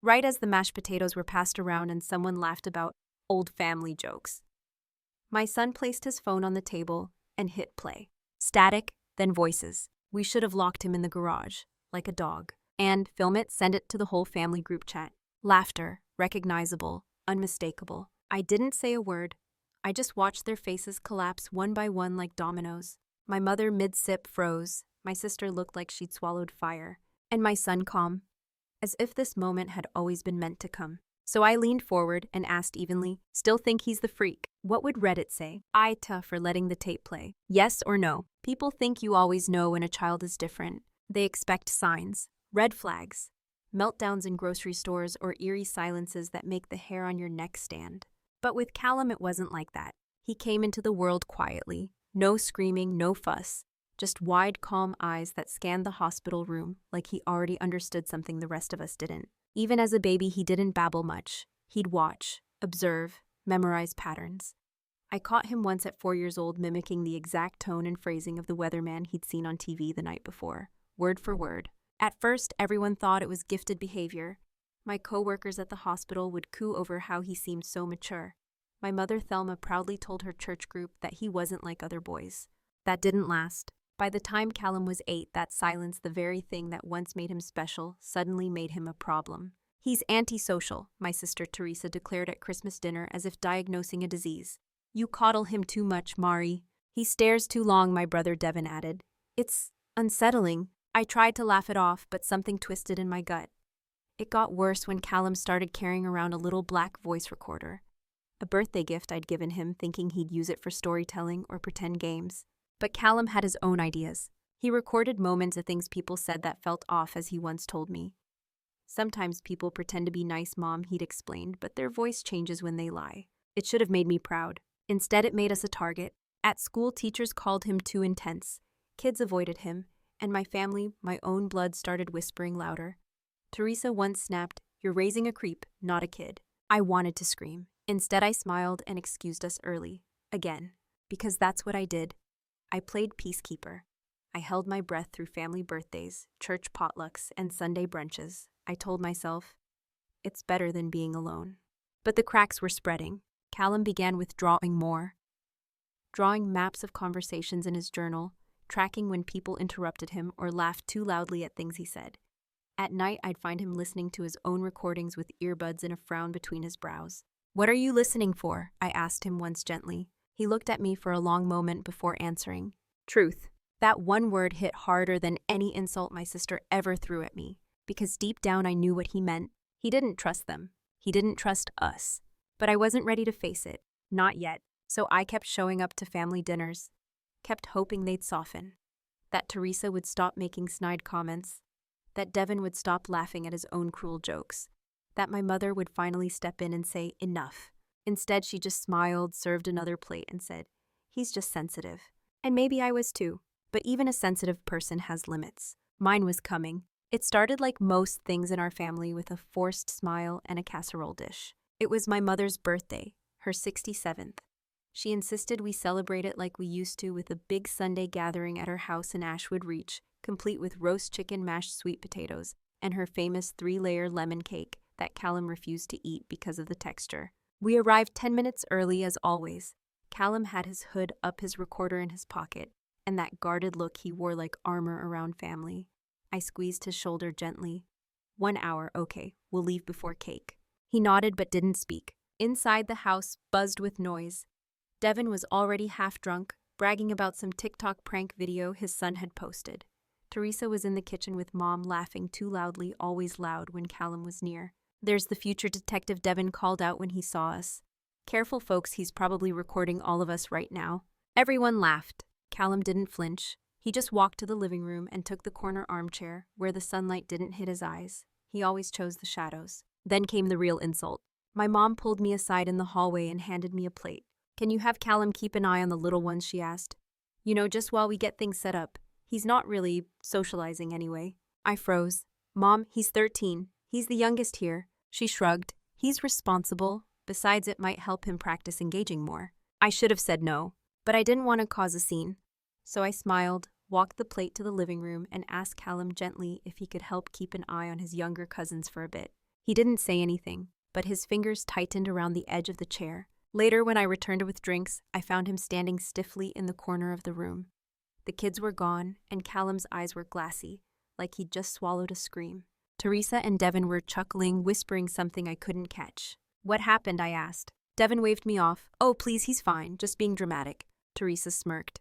right as the mashed potatoes were passed around and someone laughed about old family jokes. My son placed his phone on the table and hit play. Static, then voices. We should have locked him in the garage, like a dog. And film it, send it to the whole family group chat. Laughter, recognizable, unmistakable. I didn't say a word. I just watched their faces collapse one by one like dominoes. My mother mid-sip froze. My sister looked like she'd swallowed fire. And my son calm, as if this moment had always been meant to come. So I leaned forward and asked evenly, still think he's the freak? What would Reddit say? Ita for letting the tape play. Yes or no? People think you always know when a child is different. They expect signs, red flags, meltdowns in grocery stores, or eerie silences that make the hair on your neck stand. But with Callum, it wasn't like that. He came into the world quietly. No screaming, no fuss. Just wide, calm eyes that scanned the hospital room like he already understood something the rest of us didn't. Even as a baby, he didn't babble much. He'd watch, observe, memorize patterns. I caught him once at 4 years old mimicking the exact tone and phrasing of the weatherman he'd seen on TV the night before, word for word. At first, everyone thought it was gifted behavior. My co-workers at the hospital would coo over how he seemed so mature. My mother, Thelma, proudly told her church group that he wasn't like other boys. That didn't last. By the time Callum was 8, that silence, the very thing that once made him special, suddenly made him a problem. He's antisocial, my sister Teresa declared at Christmas dinner as if diagnosing a disease. You coddle him too much, Mari. He stares too long, my brother Devin added. It's unsettling. I tried to laugh it off, but something twisted in my gut. It got worse when Callum started carrying around a little black voice recorder. A birthday gift I'd given him, thinking he'd use it for storytelling or pretend games. But Callum had his own ideas. He recorded moments of things people said that felt off, as he once told me. Sometimes people pretend to be nice, Mom, he'd explained, but their voice changes when they lie. It should have made me proud. Instead, it made us a target. At school, teachers called him too intense. Kids avoided him, and my family, my own blood, started whispering louder. Teresa once snapped, "You're raising a creep, not a kid." I wanted to scream. Instead, I smiled and excused us early. Again. Because that's what I did. I played peacekeeper. I held my breath through family birthdays, church potlucks, and Sunday brunches. I told myself, it's better than being alone. But the cracks were spreading. Callum began withdrawing more. Drawing maps of conversations in his journal, tracking when people interrupted him or laughed too loudly at things he said. At night, I'd find him listening to his own recordings with earbuds and a frown between his brows. What are you listening for? I asked him once gently. He looked at me for a long moment before answering. Truth. That one word hit harder than any insult my sister ever threw at me, because deep down I knew what he meant. He didn't trust them. He didn't trust us. But I wasn't ready to face it. Not yet. So I kept showing up to family dinners, kept hoping they'd soften, that Teresa would stop making snide comments, that Devin would stop laughing at his own cruel jokes, that my mother would finally step in and say, enough. Instead, she just smiled, served another plate, and said, he's just sensitive. And maybe I was too. But even a sensitive person has limits. Mine was coming. It started like most things in our family with a forced smile and a casserole dish. It was my mother's birthday, her 67th. She insisted we celebrate it like we used to, with a big Sunday gathering at her house in Ashwood Reach, complete with roast chicken, mashed sweet potatoes, and her famous 3-layer lemon cake that Callum refused to eat because of the texture. We arrived 10 minutes early as always. Callum had his hood up, his recorder in his pocket, and that guarded look he wore like armor around family. I squeezed his shoulder gently. 1 hour, okay, we'll leave before cake. He nodded but didn't speak. Inside, the house buzzed with noise. Devin was already half drunk, bragging about some TikTok prank video his son had posted. Teresa was in the kitchen with Mom, laughing too loudly, always loud when Callum was near. There's the future detective, Devin called out when he saw us. Careful, folks, he's probably recording all of us right now. Everyone laughed. Callum didn't flinch. He just walked to the living room and took the corner armchair where the sunlight didn't hit his eyes. He always chose the shadows. Then came the real insult. My mom pulled me aside in the hallway and handed me a plate. Can you have Callum keep an eye on the little ones, she asked. You know, just while we get things set up. He's not really socializing anyway. I froze. Mom, he's 13. He's the youngest here. She shrugged. He's responsible. Besides, it might help him practice engaging more. I should have said no, but I didn't want to cause a scene. So I smiled, walked the plate to the living room, and asked Callum gently if he could help keep an eye on his younger cousins for a bit. He didn't say anything, but his fingers tightened around the edge of the chair. Later, when I returned with drinks, I found him standing stiffly in the corner of the room. The kids were gone, and Callum's eyes were glassy, like he'd just swallowed a scream. Teresa and Devin were chuckling, whispering something I couldn't catch. "What happened?" I asked. Devin waved me off. "Oh, please, he's fine, just being dramatic." Teresa smirked.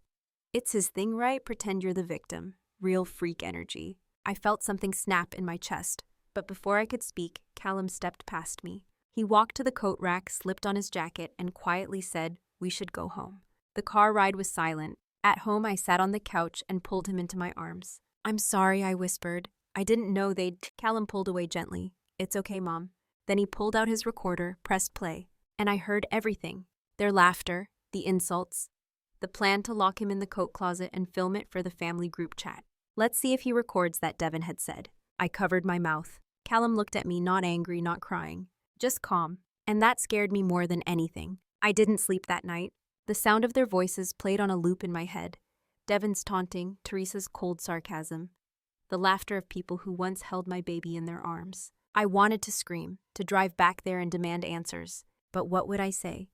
"It's his thing, right? Pretend you're the victim. Real freak energy." I felt something snap in my chest, but before I could speak, Callum stepped past me. He walked to the coat rack, slipped on his jacket, and quietly said, "We should go home." The car ride was silent. At home, I sat on the couch and pulled him into my arms. "I'm sorry," I whispered. "I didn't know they'd—" Callum pulled away gently. "It's okay, Mom." Then he pulled out his recorder, pressed play, and I heard everything. Their laughter, the insults, the plan to lock him in the coat closet and film it for the family group chat. "Let's see if he records that," Devin had said. I covered my mouth. Callum looked at me, not angry, not crying, just calm, and that scared me more than anything. I didn't sleep that night. The sound of their voices played on a loop in my head. Devin's taunting, Teresa's cold sarcasm, the laughter of people who once held my baby in their arms. I wanted to scream, to drive back there and demand answers. But what would I say?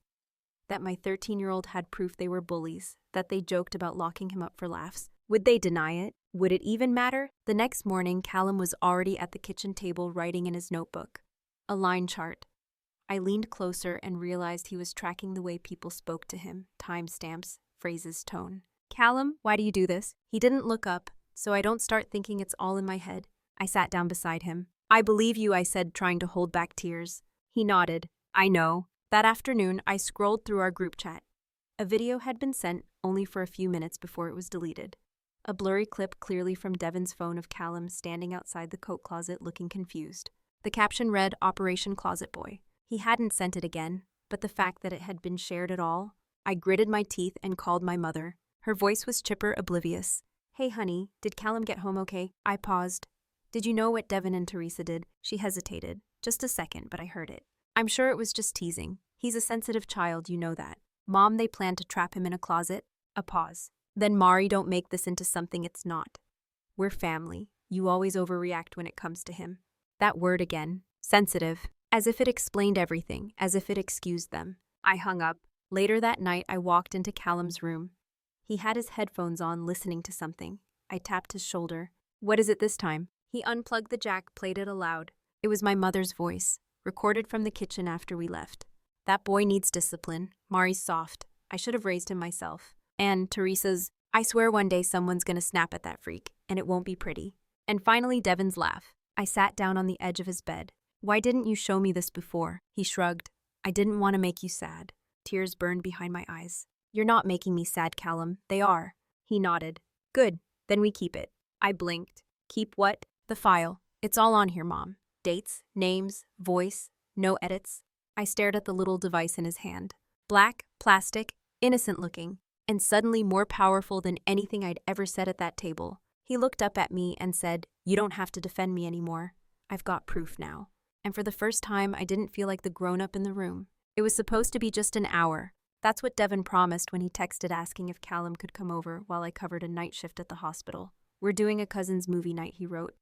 That my 13-year-old had proof they were bullies, that they joked about locking him up for laughs. Would they deny it? Would it even matter? The next morning, Callum was already at the kitchen table writing in his notebook. A line chart. I leaned closer and realized he was tracking the way people spoke to him, timestamps, phrases, tone. "Callum, why do you do this?" He didn't look up, so I don't start thinking it's all in my head. I sat down beside him. "I believe you," I said, trying to hold back tears. He nodded. "I know." That afternoon, I scrolled through our group chat. A video had been sent only for a few minutes before it was deleted. A blurry clip clearly from Devin's phone of Callum standing outside the coat closet looking confused. The caption read, "Operation Closet Boy." He hadn't sent it again, but the fact that it had been shared at all, I gritted my teeth and called my mother. Her voice was chipper, oblivious. "Hey, honey, did Callum get home okay?" I paused. "Did you know what Devin and Teresa did?" She hesitated. Just a second, but I heard it. "I'm sure it was just teasing. He's a sensitive child, you know that." "Mom, they planned to trap him in a closet." A pause. "Then Mari, don't make this into something it's not. We're family. You always overreact when it comes to him." That word again. Sensitive. As if it explained everything, as if it excused them. I hung up. Later that night, I walked into Callum's room. He had his headphones on, listening to something. I tapped his shoulder. "What is it this time?" He unplugged the jack, played it aloud. It was my mother's voice, recorded from the kitchen after we left. "That boy needs discipline. Mari's soft. I should have raised him myself." And Teresa's, "I swear one day someone's gonna snap at that freak, and it won't be pretty." And finally Devin's laugh. I sat down on the edge of his bed. "Why didn't you show me this before?" He shrugged. "I didn't want to make you sad." Tears burned behind my eyes. "You're not making me sad, Callum. They are." He nodded. "Good. Then we keep it." I blinked. "Keep what?" "The file. It's all on here, Mom. Dates, names, voice, no edits." I stared at the little device in his hand. Black, plastic, innocent looking, and suddenly more powerful than anything I'd ever said at that table. He looked up at me and said, "You don't have to defend me anymore. I've got proof now." And for the first time, I didn't feel like the grown-up in the room. It was supposed to be just an hour. That's what Devin promised when he texted asking if Callum could come over while I covered a night shift at the hospital. "We're doing a cousin's movie night," he wrote.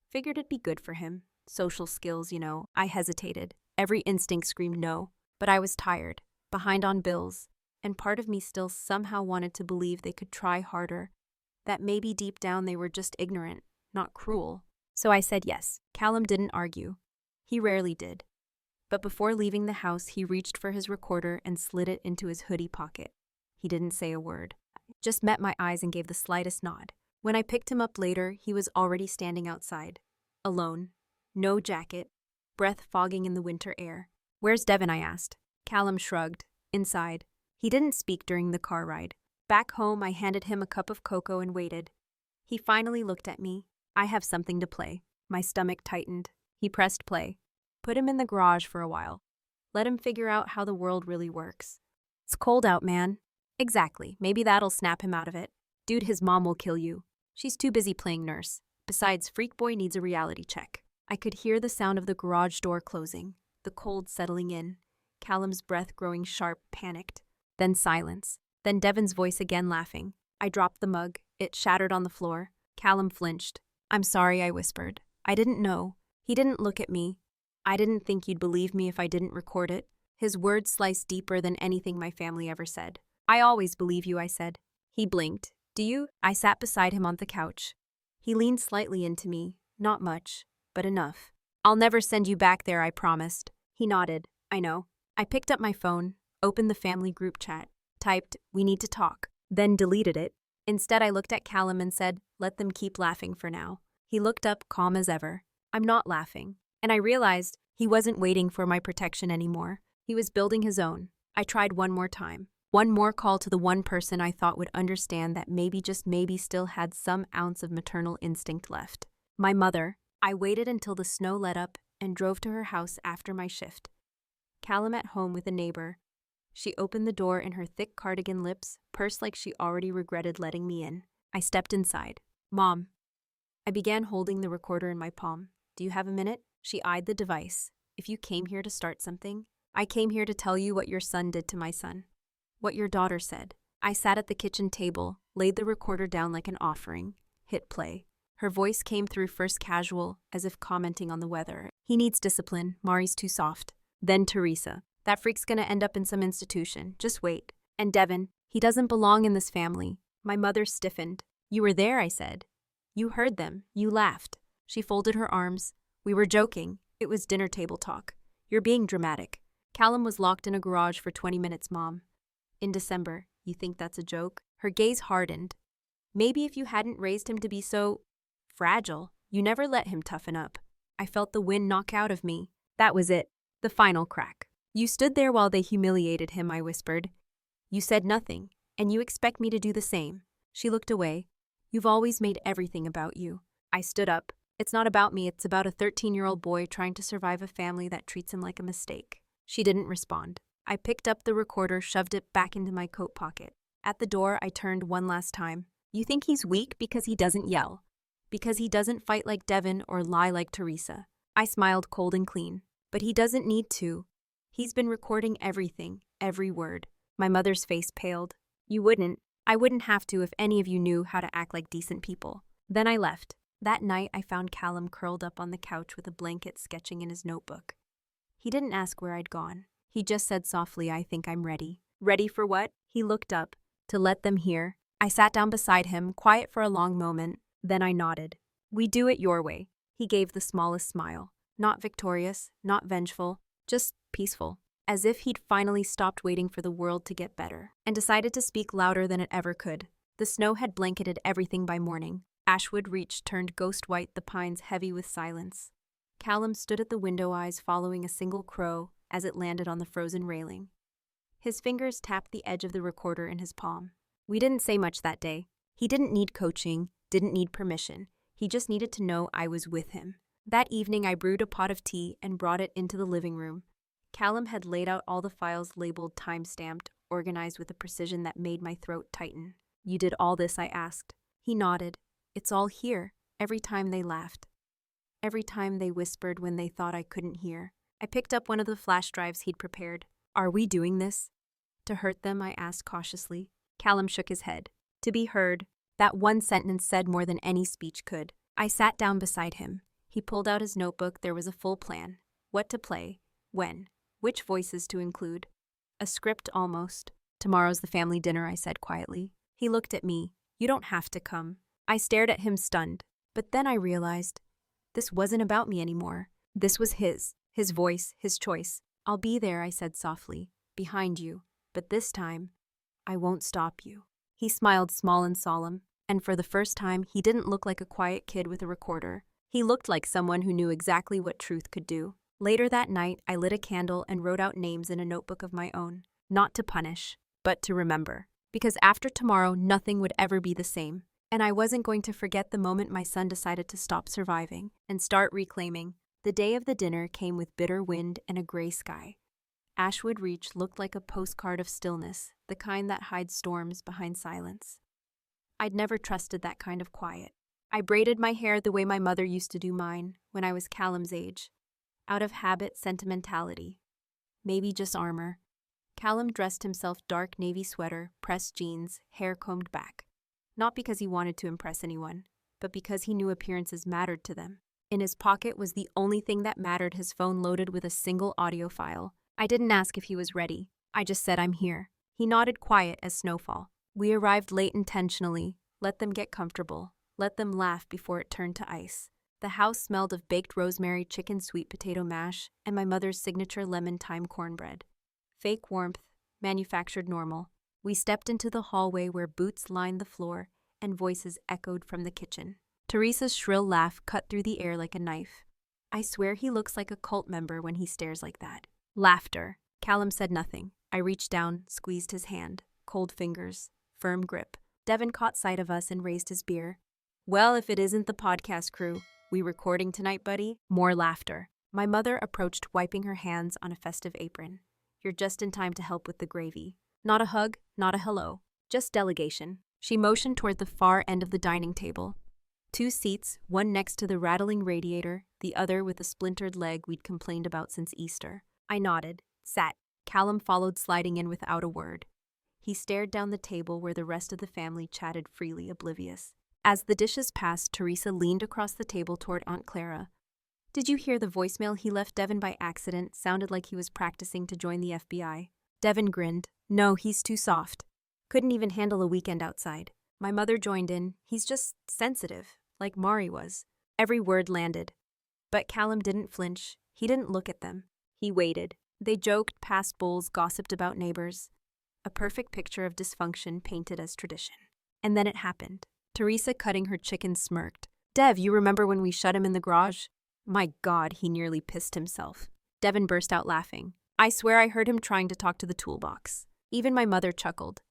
Figured it'd be good for him. Social skills, you know. I hesitated. Every instinct screamed no. But I was tired, behind on bills, and part of me still somehow wanted to believe they could try harder, that maybe deep down they were just ignorant, not cruel. So I said yes. Callum didn't argue. He rarely did. But before leaving the house, he reached for his recorder and slid it into his hoodie pocket. He didn't say a word. Just met my eyes and gave the slightest nod. When I picked him up later, he was already standing outside. Alone. No jacket. Breath fogging in the winter air. "Where's Devin?" I asked. Callum shrugged. "Inside." He didn't speak during the car ride. Back home, I handed him a cup of cocoa and waited. He finally looked at me. "I have something to play." My stomach tightened. He pressed play. "Put him in the garage for a while. Let him figure out how the world really works." "It's cold out, man." "Exactly. Maybe that'll snap him out of it." "Dude, his mom will kill you. She's too busy playing nurse. Besides, Freak Boy needs a reality check." I could hear the sound of the garage door closing, the cold settling in, Callum's breath growing sharp, panicked. Then silence. Then Devin's voice again laughing. I dropped the mug. It shattered on the floor. Callum flinched. "I'm sorry," I whispered. "I didn't know." He didn't look at me. I didn't think you'd believe me if I didn't record it. His words sliced deeper than anything my family ever said. I always believe you, I said. He blinked. Do you? I sat beside him on the couch. He leaned slightly into me, not much, but enough. I'll never send you back there, I promised. He nodded. I know. I picked up my phone, opened the family group chat, typed, "We need to talk," then deleted it. Instead, I looked at Callum and said, "Let them keep laughing for now." He looked up, calm as ever. I'm not laughing. And I realized he wasn't waiting for my protection anymore. He was building his own. I tried one more time. One more call to the one person I thought would understand that maybe, just maybe, still had some ounce of maternal instinct left. My mother. I waited until the snow let up and drove to her house after my shift. Callum at home with a neighbor. She opened the door and her thick cardigan lips pursed like she already regretted letting me in. I stepped inside. Mom. I began holding the recorder in my palm. Do you have a minute? She eyed the device. If you came here to start something, I came here to tell you what your son did to my son. What your daughter said. I sat at the kitchen table, laid the recorder down like an offering, hit play. Her voice came through first casual, as if commenting on the weather. He needs discipline. Mari's too soft. Then Teresa. That freak's gonna end up in some institution. Just wait. And Devin. He doesn't belong in this family. My mother stiffened. You were there, I said. You heard them. You laughed. She folded her arms. We were joking. It was dinner table talk. You're being dramatic. Callum was locked in a garage for 20 minutes, Mom. In December. You think that's a joke? Her gaze hardened. Maybe if you hadn't raised him to be so fragile, you never let him toughen up. I felt the wind knock out of me. That was it. The final crack. You stood there while they humiliated him, I whispered. You said nothing, and you expect me to do the same. She looked away. You've always made everything about you. I stood up. It's not about me, it's about a 13-year-old boy trying to survive a family that treats him like a mistake. She didn't respond. I picked up the recorder, shoved it back into my coat pocket. At the door, I turned one last time. You think he's weak because he doesn't yell? Because he doesn't fight like Devin or lie like Teresa? I smiled cold and clean. But he doesn't need to. He's been recording everything, every word. My mother's face paled. You wouldn't. I wouldn't have to if any of you knew how to act like decent people. Then I left. That night, I found Callum curled up on the couch with a blanket sketching in his notebook. He didn't ask where I'd gone. He just said softly, I think I'm ready. Ready for what? He looked up. To let them hear. I sat down beside him, quiet for a long moment. Then I nodded. We do it your way. He gave the smallest smile. Not victorious, not vengeful, just peaceful. As if he'd finally stopped waiting for the world to get better, and decided to speak louder than it ever could. The snow had blanketed everything by morning. Ashwood Reach turned ghost white, the pines heavy with silence. Callum stood at the window, eyes following a single crow as it landed on the frozen railing. His fingers tapped the edge of the recorder in his palm. We didn't say much that day. He didn't need coaching, didn't need permission. He just needed to know I was with him. That evening, I brewed a pot of tea and brought it into the living room. Callum had laid out all the files labeled time-stamped, organized with a precision that made my throat tighten. You did all this, I asked. He nodded. It's all here. Every time they laughed. Every time they whispered when they thought I couldn't hear. I picked up one of the flash drives he'd prepared. Are we doing this? To hurt them, I asked cautiously. Callum shook his head. To be heard. That one sentence said more than any speech could. I sat down beside him. He pulled out his notebook. There was a full plan. What to play. When. Which voices to include. A script almost. Tomorrow's the family dinner, I said quietly. He looked at me. You don't have to come. I stared at him stunned. But then I realized this wasn't about me anymore. This was his voice, his choice. I'll be there, I said softly, behind you. But this time, I won't stop you. He smiled small and solemn, and for the first time, he didn't look like a quiet kid with a recorder. He looked like someone who knew exactly what truth could do. Later that night, I lit a candle and wrote out names in a notebook of my own. Not to punish, but to remember. Because after tomorrow, nothing would ever be the same. And I wasn't going to forget the moment my son decided to stop surviving and start reclaiming. The day of the dinner came with bitter wind and a gray sky. Ashwood Reach looked like a postcard of stillness, the kind that hides storms behind silence. I'd never trusted that kind of quiet. I braided my hair the way my mother used to do mine when I was Callum's age. Out of habit, sentimentality. Maybe just armor. Callum dressed himself dark navy sweater, pressed jeans, hair combed back. Not because he wanted to impress anyone, but because he knew appearances mattered to them. In his pocket was the only thing that mattered, his phone loaded with a single audio file. I didn't ask if he was ready. I just said, "I'm here." He nodded, quiet as snowfall. We arrived late intentionally. Let them get comfortable. Let them laugh before it turned to ice. The house smelled of baked rosemary chicken, sweet potato mash, and my mother's signature lemon thyme cornbread. Fake warmth, manufactured normal. We stepped into the hallway where boots lined the floor and voices echoed from the kitchen. Teresa's shrill laugh cut through the air like a knife. "I swear he looks like a cult member when he stares like that." Laughter. Callum said nothing. I reached down, squeezed his hand. Cold fingers. Firm grip. Devin caught sight of us and raised his beer. "Well, if it isn't the podcast crew. We recording tonight, buddy?" More laughter. My mother approached, wiping her hands on a festive apron. "You're just in time to help with the gravy." Not a hug, not a hello. Just delegation. She motioned toward the far end of the dining table. 2 seats, one next to the rattling radiator, the other with a splintered leg we'd complained about since Easter. I nodded, sat. Callum followed, sliding in without a word. He stared down the table where the rest of the family chatted freely, oblivious. As the dishes passed, Teresa leaned across the table toward Aunt Clara. "Did you hear the voicemail he left Devin by accident? Sounded like he was practicing to join the FBI." Devin grinned. "No, he's too soft. Couldn't even handle a weekend outside." My mother joined in. "He's just sensitive, like Mari was." Every word landed. But Callum didn't flinch. He didn't look at them. He waited. They joked, passed bowls, gossiped about neighbors. A perfect picture of dysfunction painted as tradition. And then it happened. Teresa, cutting her chicken, smirked. "Dev, you remember when we shut him in the garage?" My God, he nearly pissed himself. Devin burst out laughing. "I swear I heard him trying to talk to the toolbox." Even my mother chuckled.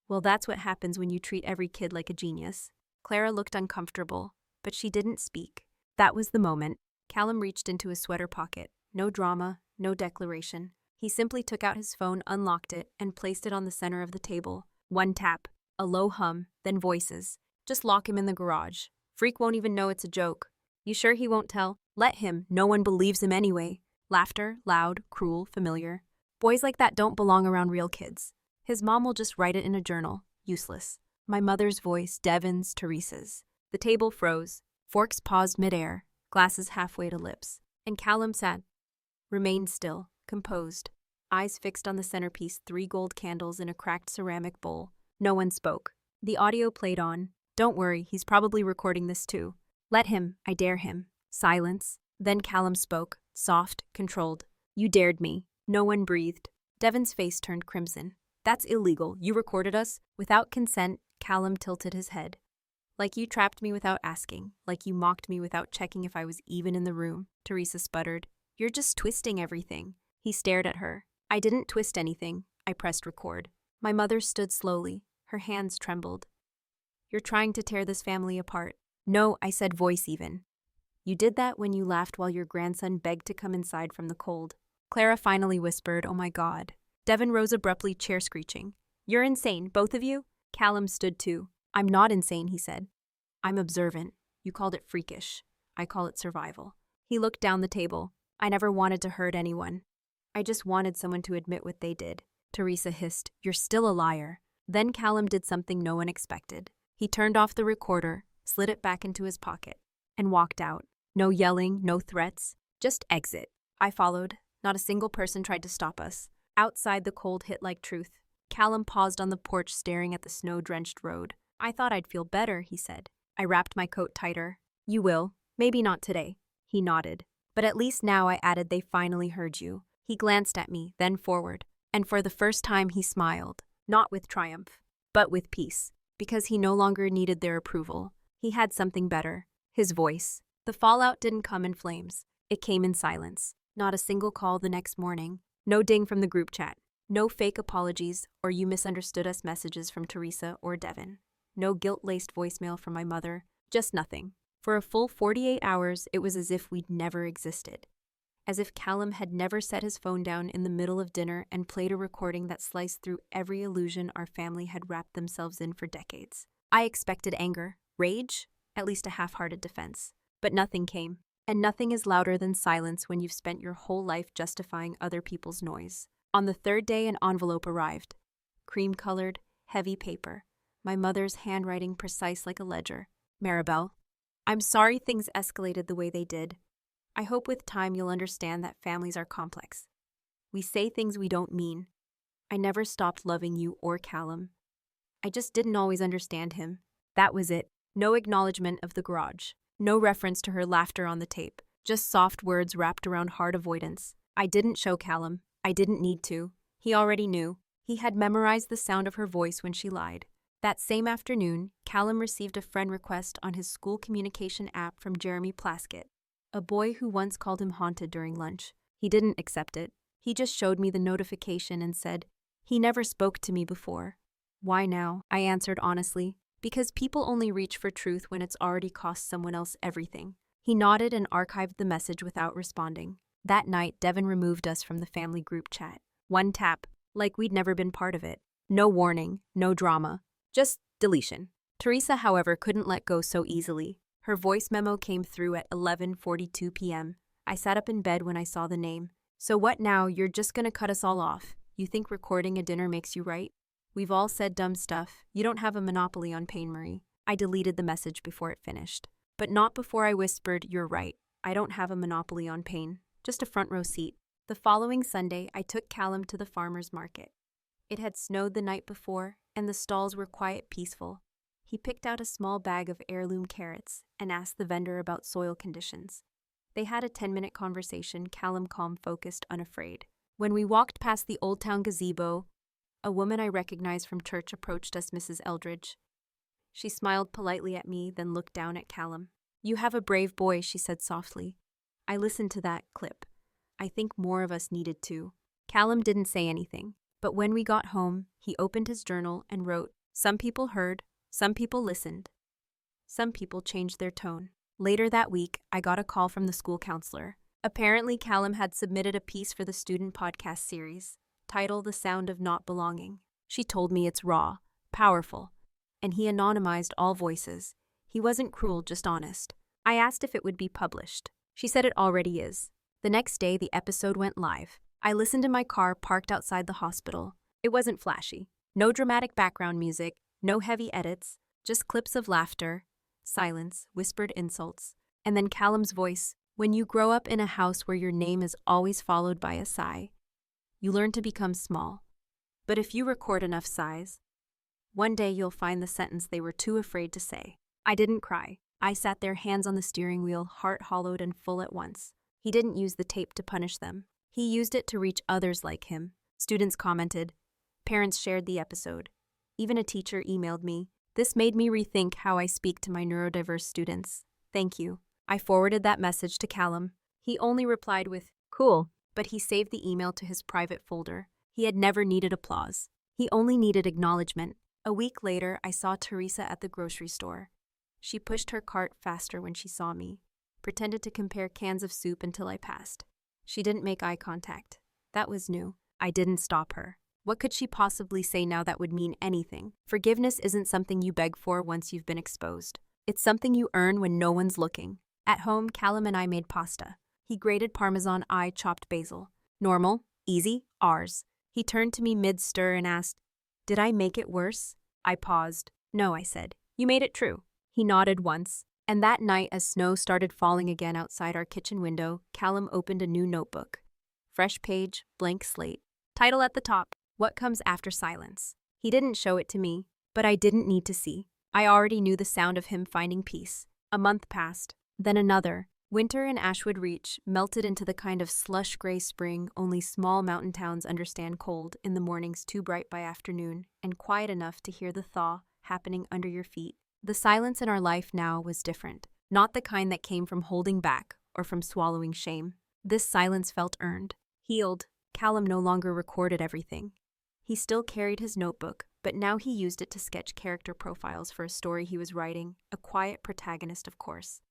"Well, that's what happens when you treat every kid like a genius." Clara looked uncomfortable, but she didn't speak. That was the moment. Callum reached into his sweater pocket. No drama, no declaration. He simply took out his phone, unlocked it, and placed it on the center of the table. One tap, a low hum, then voices. "Just lock him in the garage. Freak won't even know it's a joke." "You sure he won't tell?" "Let him. No one believes him anyway." Laughter, loud, cruel, familiar. "Boys like that don't belong around real kids. His mom will just write it in a journal. Useless." My mother's voice, Devin's, Teresa's. The table froze. Forks paused midair, glasses halfway to lips. And Callum sat. Remained still, composed. Eyes fixed on the centerpiece, 3 gold candles in a cracked ceramic bowl. No one spoke. The audio played on. "Don't worry, he's probably recording this too." "Let him, I dare him." Silence. Then Callum spoke, soft, controlled. "You dared me." No one breathed. Devin's face turned crimson. "That's illegal. You recorded us." Without consent, Callum tilted his head. "Like you trapped me without asking. Like you mocked me without checking if I was even in the room." Teresa sputtered. "You're just twisting everything." He stared at her. "I didn't twist anything." I pressed record. My mother stood slowly. Her hands trembled. "You're trying to tear this family apart." "No," I said, voice even. "You did that when you laughed while your grandson begged to come inside from the cold." Clara finally whispered, "Oh my God." Devin rose abruptly, chair screeching. "You're insane, both of you." Callum stood too. "I'm not insane," he said. "I'm observant. You called it freakish. I call it survival." He looked down the table. "I never wanted to hurt anyone. I just wanted someone to admit what they did." Teresa hissed, "You're still a liar." Then Callum did something no one expected. He turned off the recorder, slid it back into his pocket, and walked out. No yelling, no threats, just exit. I followed. Not a single person tried to stop us. Outside, the cold hit like truth. Callum paused on the porch, staring at the snow-drenched road. "I thought I'd feel better," he said. I wrapped my coat tighter. "You will. Maybe not today." He nodded. "But at least now," I added, "they finally heard you." He glanced at me, then forward. And for the first time, he smiled. Not with triumph, but with peace. Because he no longer needed their approval. He had something better. His voice. The fallout didn't come in flames. It came in silence. Not a single call the next morning. No ding from the group chat. No fake apologies or "you misunderstood us" messages from Teresa or Devin. No guilt-laced voicemail from my mother. Just nothing. For a full 48 hours, it was as if we'd never existed. As if Callum had never set his phone down in the middle of dinner and played a recording that sliced through every illusion our family had wrapped themselves in for decades. I expected anger, rage, at least a half-hearted defense. But nothing came. And nothing is louder than silence when you've spent your whole life justifying other people's noise. On the 3rd day, an envelope arrived. Cream-colored, heavy paper. My mother's handwriting precise like a ledger. "Maribel." I'm sorry things escalated the way they did. I hope with time you'll understand that families are complex. We say things we don't mean. I never stopped loving you or Callum. I just didn't always understand him. That was it. No acknowledgement of the garage. No reference to her laughter on the tape. Just soft words wrapped around hard avoidance. I didn't show Callum. I didn't need to. He already knew. He had memorized the sound of her voice when she lied. That same afternoon, Callum received a friend request on his school communication app from Jeremy Plaskett, a boy who once called him haunted during lunch. He didn't accept it. He just showed me the notification and said, "He never spoke to me before." "Why now?" I answered honestly. "Because people only reach for truth when it's already cost someone else everything." He nodded and archived the message without responding. That night, Devin removed us from the family group chat. One tap, like we'd never been part of it. No warning, no drama, just deletion. Teresa, however, couldn't let go so easily. Her voice memo came through at 11:42 p.m. I sat up in bed when I saw the name. "So what now? You're just gonna cut us all off? You think recording a dinner makes you right? We've all said dumb stuff. You don't have a monopoly on pain, Marie." I deleted the message before it finished. But not before I whispered, "You're right. I don't have a monopoly on pain. Just a front row seat." The following Sunday, I took Callum to the farmer's market. It had snowed the night before, and the stalls were quiet, peaceful. He picked out a small bag of heirloom carrots and asked the vendor about soil conditions. They had a 10-minute conversation, Callum calm, focused, unafraid. When we walked past the Old Town gazebo, a woman I recognized from church approached us, Mrs. Eldridge. She smiled politely at me, then looked down at Callum. "You have a brave boy," she said softly. I listened to that clip. I think more of us needed to. Callum didn't say anything, but when we got home, he opened his journal and wrote, "Some people heard, some people listened, some people changed their tone." Later that week, I got a call from the school counselor. Apparently, Callum had submitted a piece for the student podcast series, titled "The Sound of Not Belonging." She told me it's raw, powerful, and he anonymized all voices. He wasn't cruel, just honest. I asked if it would be published. She said it already is. The next day, the episode went live. I listened in my car parked outside the hospital. It wasn't flashy. No dramatic background music, no heavy edits, just clips of laughter, silence, whispered insults, and then Callum's voice. When you grow up in a house where your name is always followed by a sigh, you learn to become small. But if you record enough sighs, one day you'll find the sentence they were too afraid to say. I didn't cry. I sat there, hands on the steering wheel, heart hollowed and full at once. He didn't use the tape to punish them. He used it to reach others like him. Students commented. Parents shared the episode. Even a teacher emailed me. This made me rethink how I speak to my neurodiverse students. Thank you. I forwarded that message to Callum. He only replied with, "Cool," but he saved the email to his private folder. He had never needed applause. He only needed acknowledgement. A week later, I saw Teresa at the grocery store. She pushed her cart faster when she saw me, pretended to compare cans of soup until I passed. She didn't make eye contact. That was new. I didn't stop her. What could she possibly say now that would mean anything? Forgiveness isn't something you beg for once you've been exposed. It's something you earn when no one's looking. At home, Callum and I made pasta. He grated Parmesan, I chopped basil. Normal, easy, ours. He turned to me mid-stir and asked, "Did I make it worse?" I paused. "No," I said. "You made it true." He nodded once. And that night, as snow started falling again outside our kitchen window, Callum opened a new notebook. Fresh page, blank slate. Title at the top, "What Comes After Silence." He didn't show it to me, but I didn't need to see. I already knew the sound of him finding peace. A month passed, then another. Winter in Ashwood Reach melted into the kind of slush-gray spring only small mountain towns understand, cold in the mornings, too bright by afternoon, and quiet enough to hear the thaw happening under your feet. The silence in our life now was different, not the kind that came from holding back or from swallowing shame. This silence felt earned, healed. Callum no longer recorded everything. He still carried his notebook, but now he used it to sketch character profiles for a story he was writing, a quiet protagonist, of course,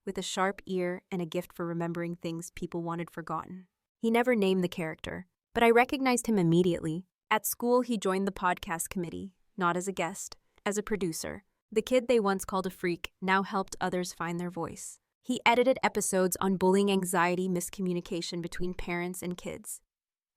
with a sharp ear and a gift for remembering things people wanted forgotten. He never named the character, but I recognized him immediately. At school, he joined the podcast committee, not as a guest, as a producer. The kid they once called a freak now helped others find their voice. He edited episodes on bullying, anxiety, miscommunication between parents and kids.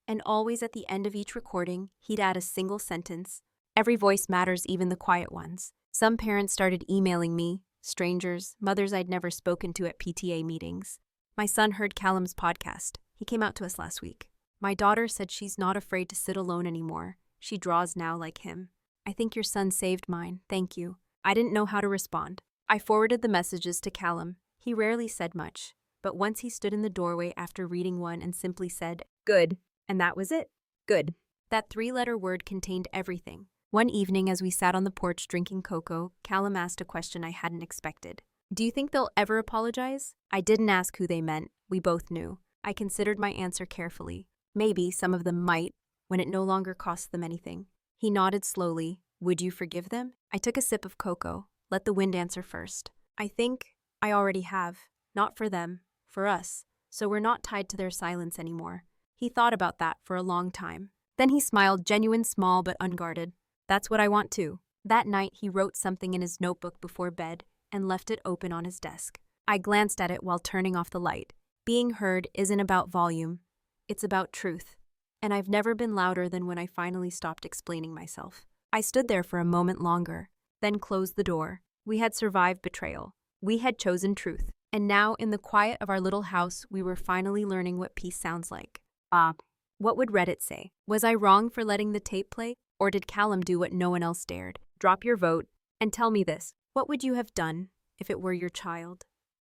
And always at the end of each recording, he'd add a single sentence. Every voice matters, even the quiet ones. Some parents started emailing me, strangers, mothers I'd never spoken to at PTA meetings. My son heard Callum's podcast. He came out to us last week. My daughter said she's not afraid to sit alone anymore. She draws now like him. I think your son saved mine. Thank you. I didn't know how to respond. I forwarded the messages to Callum. He rarely said much, but once he stood in the doorway after reading one and simply said, "Good." And that was it. Good. That three-letter word contained everything. One evening, as we sat on the porch drinking cocoa, Callum asked a question I hadn't expected. Do you think they'll ever apologize? I didn't ask who they meant. We both knew. I considered my answer carefully. Maybe some of them might, when it no longer cost them anything. He nodded slowly. Would you forgive them? I took a sip of cocoa. Let the wind answer first. I think I already have. Not for them, for us. So we're not tied to their silence anymore. He thought about that for a long time. Then he smiled, genuine, small, but unguarded. That's what I want too. That night, he wrote something in his notebook before bed and left it open on his desk. I glanced at it while turning off the light. Being heard isn't about volume. It's about truth. And I've never been louder than when I finally stopped explaining myself. I stood there for a moment longer, then closed the door. We had survived betrayal. We had chosen truth. And now, in the quiet of our little house, we were finally learning what peace sounds like. What would Reddit say? Was I wrong for letting the tape play? Or did Callum do what no one else dared? Drop your vote and tell me this. What would you have done if it were your child?